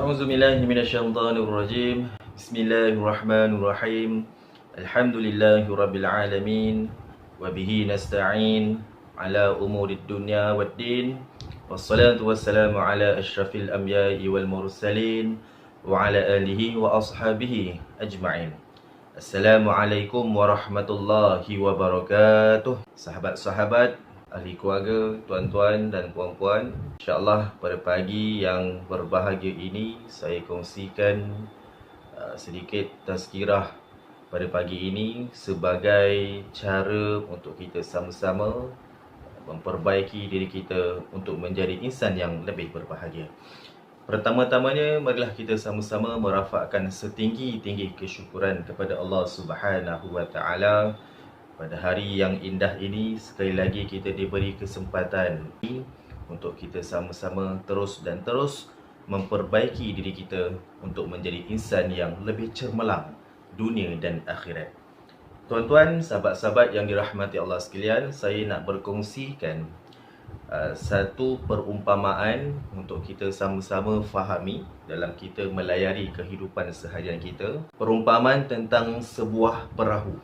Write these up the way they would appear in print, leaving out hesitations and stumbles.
A'udzu billahi minasyaitonir rajim. Bismillahirrahmanirrahim. Alhamdulillahirabbil alamin wa bihi nasta'in ala umurid dunya waddin. Wassalatu wassalamu ala asyrafil anbiya'i wal mursalin wa ala alihi wa ashabihi ajma'in. Assalamualaikum warahmatullahi wabarakatuh. Sahabat-sahabat, ahli keluarga, tuan-tuan dan puan-puan, insya-Allah pada pagi yang berbahagia ini saya kongsikan sedikit tazkirah pada pagi ini sebagai cara untuk kita sama-sama memperbaiki diri kita untuk menjadi insan yang lebih berbahagia. Pertama-tamanya, marilah kita sama-sama merafakkan setinggi-tinggi kesyukuran kepada Allah Subhanahu wa taala. Pada hari yang indah ini, sekali lagi kita diberi kesempatan untuk kita sama-sama terus memperbaiki diri kita untuk menjadi insan yang lebih cemerlang dunia dan akhirat. Tuan-tuan, sahabat-sahabat yang dirahmati Allah sekalian, saya nak berkongsikan satu perumpamaan untuk kita sama-sama fahami dalam kita melayari kehidupan seharian kita. Perumpamaan tentang sebuah perahu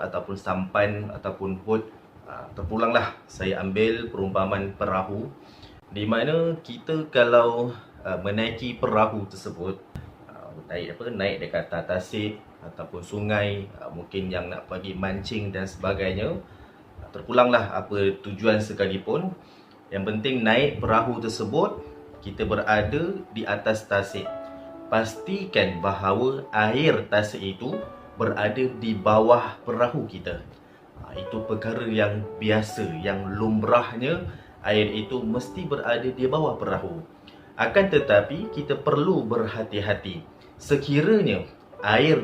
ataupun sampan ataupun bot. Terpulanglah saya ambil perumpamaan perahu, di mana kita kalau menaiki perahu tersebut, naik dekat atas tasik ataupun sungai, mungkin yang nak pergi mancing dan sebagainya, terpulanglah apa tujuan sekalipun, yang penting naik perahu tersebut, kita berada di atas tasik. Pastikan bahawa air tasik itu berada di bawah perahu kita. Itu perkara yang biasa, yang lumrahnya air itu mesti berada di bawah perahu. Akan tetapi kita perlu berhati-hati. Sekiranya air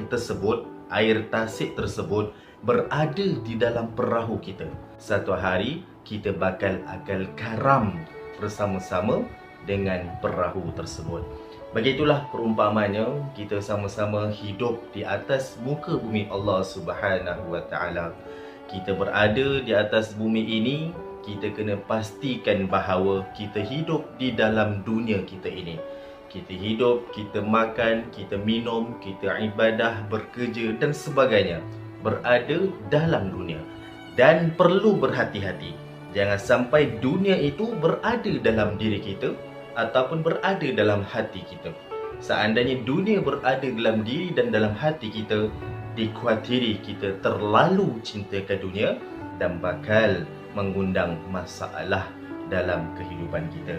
tasik tersebut berada di dalam perahu kita, satu hari kita akan karam bersama-sama dengan perahu tersebut. Begitulah perumpamannya, kita sama-sama hidup di atas muka bumi Allah Subhanahu wa taala. Kita berada di atas bumi ini, kita kena pastikan bahawa kita hidup di dalam dunia kita ini. Kita hidup, kita makan, kita minum, kita ibadah, bekerja dan sebagainya, berada dalam dunia. Dan perlu berhati-hati, jangan sampai dunia itu berada dalam diri kita ataupun berada dalam hati kita. Seandainya dunia berada dalam diri dan dalam hati kita, dikhawatiri kita terlalu cinta ke dunia dan bakal mengundang masalah dalam kehidupan kita.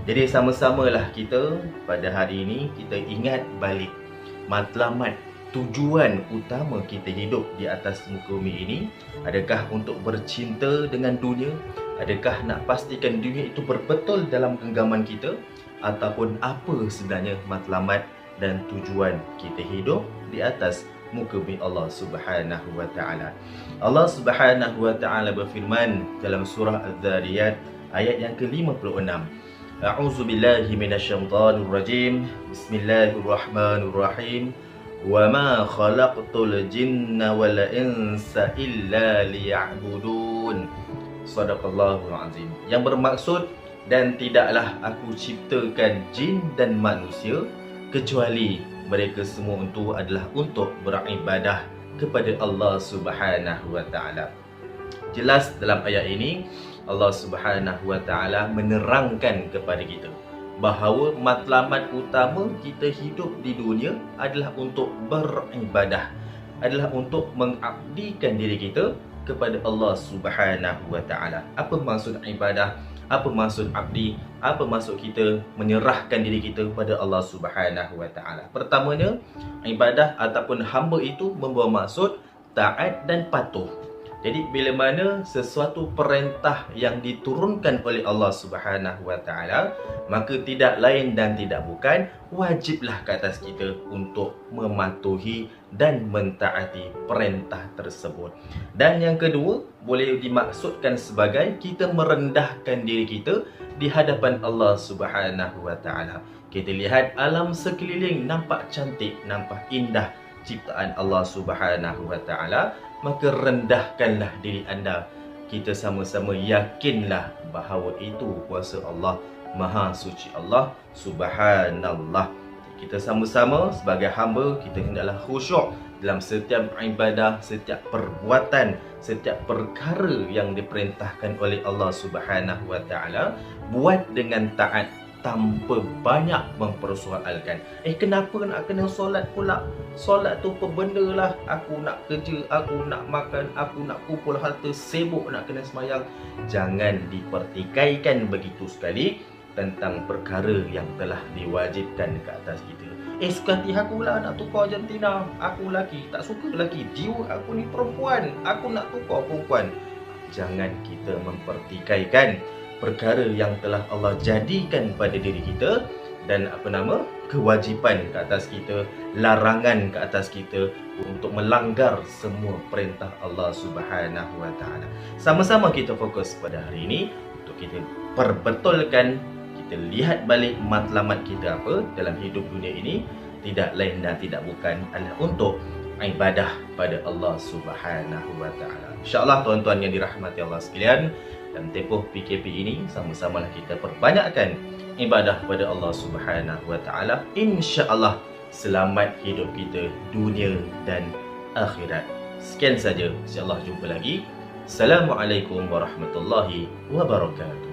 Jadi sama-samalah kita pada hari ini, kita ingat balik matlamat tujuan utama kita hidup di atas muka bumi ini. Adakah untuk bercinta dengan dunia? Adakah nak pastikan dunia itu berbetul dalam genggaman kita? Ataupun apa sebenarnya matlamat dan tujuan kita hidup di atas muka bumi Allah Subhanahu wa taala? Allah Subhanahu wa taala berfirman dalam surah Az-Zariyat ayat yang ke-56. A'udzu billahi minasyaitonir rajim. Bismillahirrahmanirrahim. Wa ma khalaqtul jinna wal insa illa liya'budun. Shadaqallahul azim. Yang bermaksud, dan tidaklah aku ciptakan jin dan manusia kecuali mereka semua itu adalah untuk beribadah kepada Allah Subhanahu wa taala. Jelas dalam ayat ini Allah Subhanahu wa taala menerangkan kepada kita bahawa matlamat utama kita hidup di dunia adalah untuk beribadah, adalah untuk mengabdikan diri kita kepada Allah Subhanahu wa taala. Apa maksud ibadah? Apa maksud abdi? Apa maksud kita menyerahkan diri kita kepada Allah Subhanahu wa taala? Pertamanya, ibadah ataupun hamba itu membawa maksud taat dan patuh. Jadi bila mana sesuatu perintah yang diturunkan oleh Allah Subhanahu wa taala, maka tidak lain dan tidak bukan wajiblah ke atas kita untuk mematuhi dan mentaati perintah tersebut. Dan yang kedua, boleh dimaksudkan sebagai kita merendahkan diri kita di hadapan Allah Subhanahu wa taala. Kita lihat alam sekeliling nampak cantik, nampak indah ciptaan Allah Subhanahu wa taala, maka rendahkanlah diri anda. Kita sama-sama yakinlah bahawa itu kuasa Allah Maha suci Allah Subhanallah. Kita sama-sama sebagai hamba, kita hendaklah khusyuk dalam setiap ibadah, setiap perbuatan, setiap perkara yang diperintahkan oleh Allah Subhanahu Wa Taala, buat dengan taat tanpa banyak mempersoalkan. Kenapa nak kena solat pula? Solat tu apa benda lah? Aku nak kerja, aku nak makan, aku nak kumpul harta, sibuk nak kena semayang. Jangan dipertikaikan begitu sekali tentang perkara yang telah diwajibkan ke atas kita. Suka hati aku lah nak tukar jantina. Aku lelaki, tak suka lelaki. Jiwa aku ni perempuan, aku nak tukar perempuan. Jangan kita mempertikaikan perkara yang telah Allah jadikan pada diri kita, dan kewajipan ke atas kita, larangan ke atas kita untuk melanggar semua perintah Allah Subhanahu Wa Taala. Sama-sama kita fokus pada hari ini untuk kita perbetulkan, kita lihat balik matlamat kita apa dalam hidup dunia ini. Tidak lain dan tidak bukan adalah untuk ibadah pada Allah Subhanahu Wa Taala. InsyaAllah tuan-tuan yang dirahmati Allah sekalian, dalam tempoh PKP ini sama-samalah kita perbanyakkan ibadah pada Allah Subhanahu Wa Taala. InsyaAllah selamat hidup kita dunia dan akhirat. Sekian saja, insyaAllah jumpa lagi. Assalamualaikum warahmatullahi wabarakatuh.